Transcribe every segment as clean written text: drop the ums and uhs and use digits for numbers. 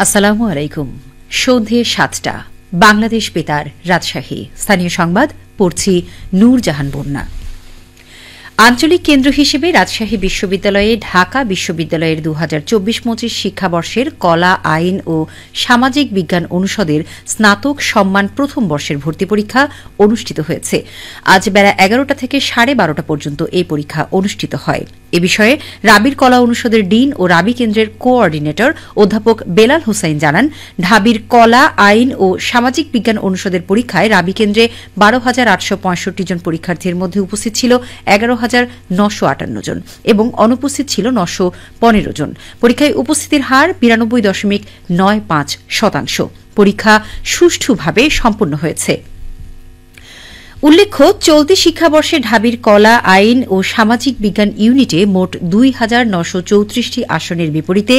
আসসালামু আলাইকুম। সন্ধে ৭টা বাংলাদেশ বেতার রাজশাহী। স্থানীয় সংবাদ পড়ছি নূরজাহান বন্যা। আঞ্চলিক কেন্দ্র হিসেবে রাজশাহী বিশ্ববিদ্যালয়ে ঢাকা বিশ্ববিদ্যালয়ের ২০২৪-২৫ শিক্ষাবর্ষের কলা, আইন ও সামাজিক বিজ্ঞান অনুষদের স্নাতক সম্মান প্রথম বর্ষের ভর্তি পরীক্ষা অনুষ্ঠিত হয়েছে। আজ বেলা ১১টা থেকে ১২:৩০ পর্যন্ত এই পরীক্ষা অনুষ্ঠিত হয়। এ বিষয়ে রাবির কলা অনুষদের ডিন ও রাবি কেন্দ্রের কোঅর্ডিনেটর অধ্যাপক বেলাল হোসাইন জানান, ঢাবির কলা, আইন ও সামাজিক বিজ্ঞান অনুষদের পরীক্ষায় রাবি কেন্দ্রে ১২,৮৬৫ জন পরীক্ষার্থীর মধ্যে উপস্থিত ছিল ১১,৯৫৮ জন এবং অনুপস্থিত ছিল ৯১৫ জন। পরীক্ষায় উপস্থিতির হার ৯২.৯৫%। পরীক্ষা সুষ্ঠুভাবে সম্পন্ন হয়েছে। উল্লেখ্য, চলতি শিক্ষাবর্ষে ঢাবির কলা, আইন ও সামাজিক বিজ্ঞান ইউনিটে মোট ২,৯৩৪টি আসনের বিপরীতে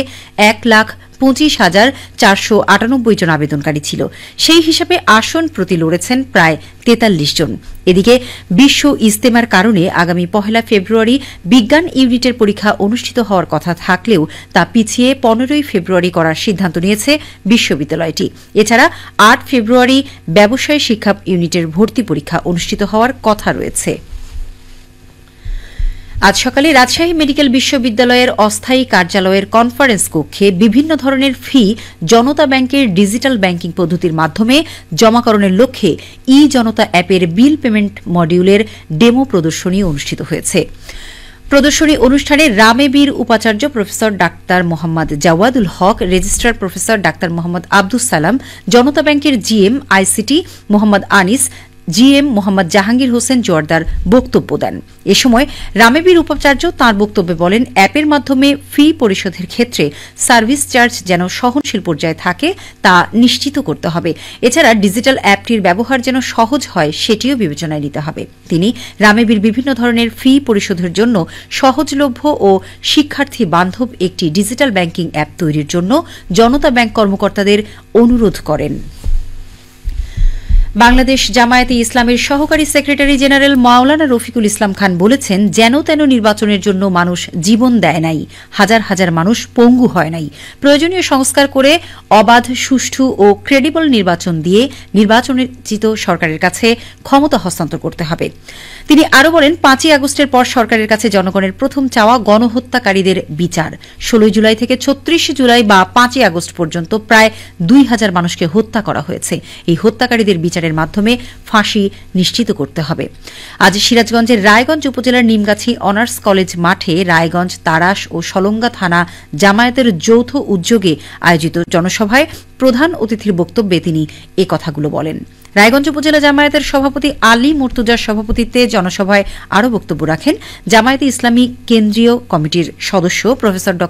১,২৫,৪৯৮ জন আবেদনকারী ছিল। সেই হিসাবে আসন প্রতি লড়েছেন প্রায় ৪৩ জন। এদিকে বিশ্ব ইজতেমার কারণে আগামী ১ ফেব্রুয়ারি বিজ্ঞান ইউনিটের পরীক্ষা অনুষ্ঠিত হওয়ার কথা থাকলেও তা পিছিয়ে ১৫ ফেব্রুয়ারি করার সিদ্ধান্ত নিয়েছে বিশ্ববিদ্যালয়টি। এছাড়া ৮ ফেব্রুয়ারি ব্যবসায় শিক্ষা ইউনিটের ভর্তি পরীক্ষা অনুষ্ঠিত হওয়ার কথা রয়েছে। আজ সকালে রাজশাহী মেডিকেল বিশ্ববিদ্যালয়ের অস্থায়ী কার্যালয়ের কনফারেন্স কক্ষে বিভিন্ন ধরনের ফি জনতা ব্যাংকের ডিজিটাল ব্যাংকিং পদ্ধতির মাধ্যমে জমাকরণের লক্ষ্যে ই জনতা অ্যাপের বিল পেমেন্ট মডিউলের ডেমো প্রদর্শনী অনুষ্ঠিত হয়েছে। প্রদর্শনী অনুষ্ঠানে রামেবীর উপাচার্য professor doctor Mohammad Jawadul Haque, registrar professor doctor Mohammad Abdus Salam, Janata ব্যাংকের GM ICT Mohammad Anis, GM Mohammad Jahangir Hossain Joardar বক্তব্য দেন। এ সময় রামেবীর উপাচার্য তাঁর বক্তব্যে বলেন, অ্যাপের মাধ্যমে ফি পরিশোধের ক্ষেত্রে সার্ভিস চার্জ যেন সহনশীল পর্যায়ে থাকে তা নিশ্চিত করতে হবে। এছাড়া ডিজিটাল অ্যাপটির ব্যবহার যেন সহজ হয় সেটিও বিবেচনায় নিতে হবে। তিনি রামেবীর বিভিন্ন ধরনের ফি পরিশোধের জন্য সহজলভ্য ও শিক্ষার্থী বান্ধব একটি ডিজিটাল ব্যাংকিং অ্যাপ তৈরির জন্য জনতা ব্যাংক কর্মকর্তাদের অনুরোধ করেন। বাংলাদেশ জামায়াতে ইসলামের সহকারী সেক্রেটারি জেনারেল মাওলানা রফিকুল ইসলাম খান বলেছেন, যেন তেন নির্বাচনের জন্য মানুষ জীবন দেয় নাই, হাজার হাজার মানুষ পঙ্গু হয় নাই। প্রয়োজনীয় সংস্কার করে অবাধ, সুষ্ঠু ও ক্রেডিবল নির্বাচন দিয়ে নির্বাচনচিত সরকারের কাছে ক্ষমতা হস্তান্তর করতে হবে। তিনি আরও বলেন, ৫ই আগস্টের পর সরকারের কাছে জনগণের প্রথম চাওয়া গণহত্যাকারীদের বিচার। ১৬ জুলাই থেকে ৩৬ জুলাই বা ৫ই আগস্ট পর্যন্ত প্রায় ২,০০০ মানুষকে হত্যা করা হয়েছে। এই হত্যাকারীদের বিচারের মাধ্যমে ফাঁসি নিশ্চিত করতে হবে। আজ সিরাজগঞ্জের রায়গঞ্জ উপজেলার নিমগাছি অনার্স কলেজ মাঠে রায়গঞ্জ, তারাস ও সলঙ্গা থানা জামায়াতের যৌথ উদ্যোগে আয়োজিত জনসভায় প্রধান অতিথির বক্তব্যে তিনি এ কথাগুলো বলেন। রায়গঞ্জ উপজেলা জামায়াতের সভাপতি আলী মুর্তুজার সভাপতিত্বে জনসভায় আরও বক্তব্য রাখেন জামায়াতে ইসলামী কেন্দ্রীয় কমিটির সদস্য প্রফেসর ড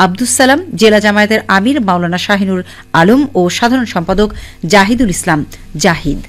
আব্দুস সালাম, জেলা জামায়াতের আমির মাওলানা শাহিনুর আলম ও সাধারণ সম্পাদক জাহিদুল ইসলাম জাহিদ।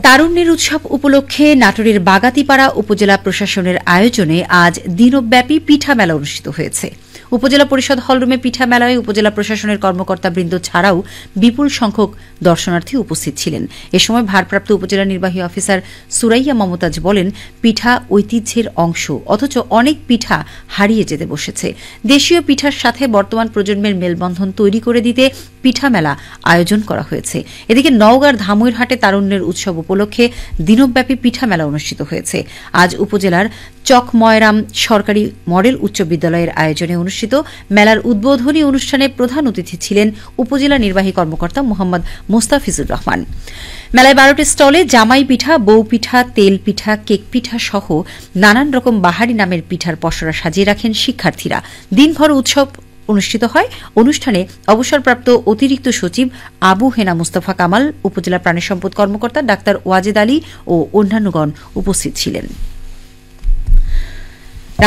তারুণ্যের উৎসব উপলক্ষে নাটোরের বাগাতিপাড়া উপজেলা প্রশাসনের আয়োজনে আজ দিনব্যাপী পিঠা মেলা অনুষ্ঠিত হয়েছে। উপজেলা পরিষদ হলরুমে পিঠা মেলায় উপজেলা প্রশাসনের কর্মকর্তাবৃন্দ ছাড়াও বিপুল সংখ্যক দর্শনার্থী উপস্থিত ছিলেন। এ সময় ভারপ্রাপ্ত উপজেলা নির্বাহী অফিসার সুরাইয়া মমতাজ বলেন, পিঠা ঐতিহ্যের অংশ, অথচ অনেক পিঠা হারিয়ে যেতে বসেছে। দেশীয় পিঠার সাথে বর্তমান প্রজন্মের মেলবন্ধন তৈরি করে দিতে পিঠা মেলা আয়োজন করা হয়েছে। এদিকে নওগাঁর ধামইরহাটে তারুণ্যের উৎসব উপলক্ষে দিনব্যাপী পিঠা মেলা অনুষ্ঠিত হয়েছে। আজ উপজেলার চকময়রাম সরকারি মডেল উচ্চ বিদ্যালয়ের আয়োজনে অনুষ্ঠিত মেলার উদ্বোধনী অনুষ্ঠানে প্রধান অতিথি ছিলেন উপজেলা নির্বাহী কর্মকর্তা মোহাম্মদ মোস্তাফিজুর রহমান। মেলায় ১২টি স্টলে জামাই পিঠা, বউ পিঠা, তেল পিঠা, কেক পিঠা সহ নানান রকম বাহারি নামের পিঠার পসরা সাজিয়ে রাখেন শিক্ষার্থীরা। দিনভর উৎসব অনুষ্ঠিত হয়। অনুষ্ঠানে অবসরপ্রাপ্ত অতিরিক্ত সচিব আবু হেনা মুস্তফা কামাল, উপজেলা প্রাণী সম্পদ কর্মকর্তা ডাক্তার ওয়াজেদ আলী ও অন্যান্যগণ উপস্থিত ছিলেন।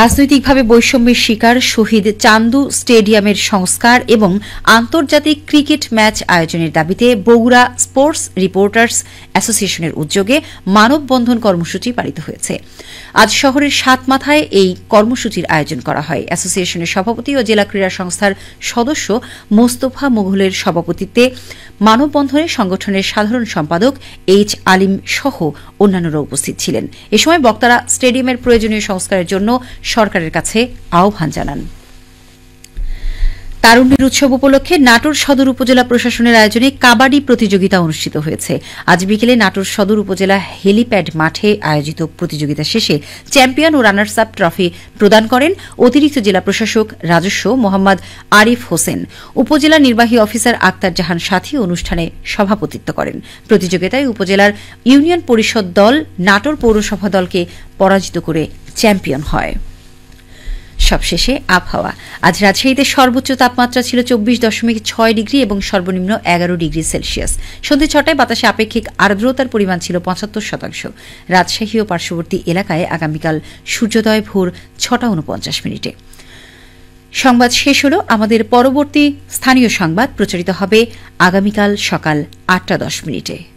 রাজনৈতিকভাবে বৈষম্যের শিকার শহীদ চান্দু স্টেডিয়ামের সংস্কার এবং আন্তর্জাতিক ক্রিকেট ম্যাচ আয়োজনের দাবিতে বগুড়া স্পোর্টস রিপোর্টার্স অ্যাসোসিয়েশনের উদ্যোগে মানববন্ধন কর্মসূচি পালিত হয়েছে। আজ শহরের সাতমাথায় এই কর্মসূচির আয়োজন করা হয়। অ্যাসোসিয়েশনের সভাপতি ও জেলা ক্রীড়া সংস্থার সদস্য মোস্তফা মুঘলের সভাপতিত্বে মানববন্ধনে সংগঠনের সাধারণ সম্পাদক এইচ আলিম সহ অন্যান্যরা উপস্থিত ছিলেন। এ সময় বক্তারা স্টেডিয়ামের প্রয়োজনীয় সংস্কারের জন্য সরকারের কাছে আহ্বান জানান। তারুণ্যের উৎসব উপলক্ষে নাটোর সদর উপজেলা প্রশাসনের আয়োজনে কাবাডি প্রতিযোগিতা অনুষ্ঠিত হয়েছে। আজ বিকেলে নাটোর সদর উপজেলা হেলিপ্যাড মাঠে আয়োজিত প্রতিযোগিতা শেষে চ্যাম্পিয়ন ও রানার্স আপ ট্রফি প্রদান করেন অতিরিক্ত জেলা প্রশাসক রাজস্ব মোহাম্মদ আরিফ হোসেন। উপজেলা নির্বাহী অফিসার আক্তার জাহান সাথী অনুষ্ঠানে সভাপতিত্ব করেন। প্রতিযোগিতায় উপজেলার ইউনিয়ন পরিষদ দল নাটোর পৌরসভা দলকে পরাজিত করে চ্যাম্পিয়ন হয়। সবশেষে আবহাওয়া। আজ রাজশাহীতে সর্বোচ্চ তাপমাত্রা ছিল 24.6 ডিগ্রি এবং সর্বনিম্ন 11 ডিগ্রি সেলসিয়াস। সন্ধ্যে 6টায় বাতাসে আপেক্ষিক আর্দ্রতার পরিমাণ ছিল 75%। রাজশাহী ও পার্শ্ববর্তী এলাকায় আগামীকাল সূর্যোদয় ভোর 6:49। সংবাদ শেষ হল। আমাদের পরবর্তী স্থানীয় সংবাদ প্রচারিত হবে আগামীকাল সকাল 8:10।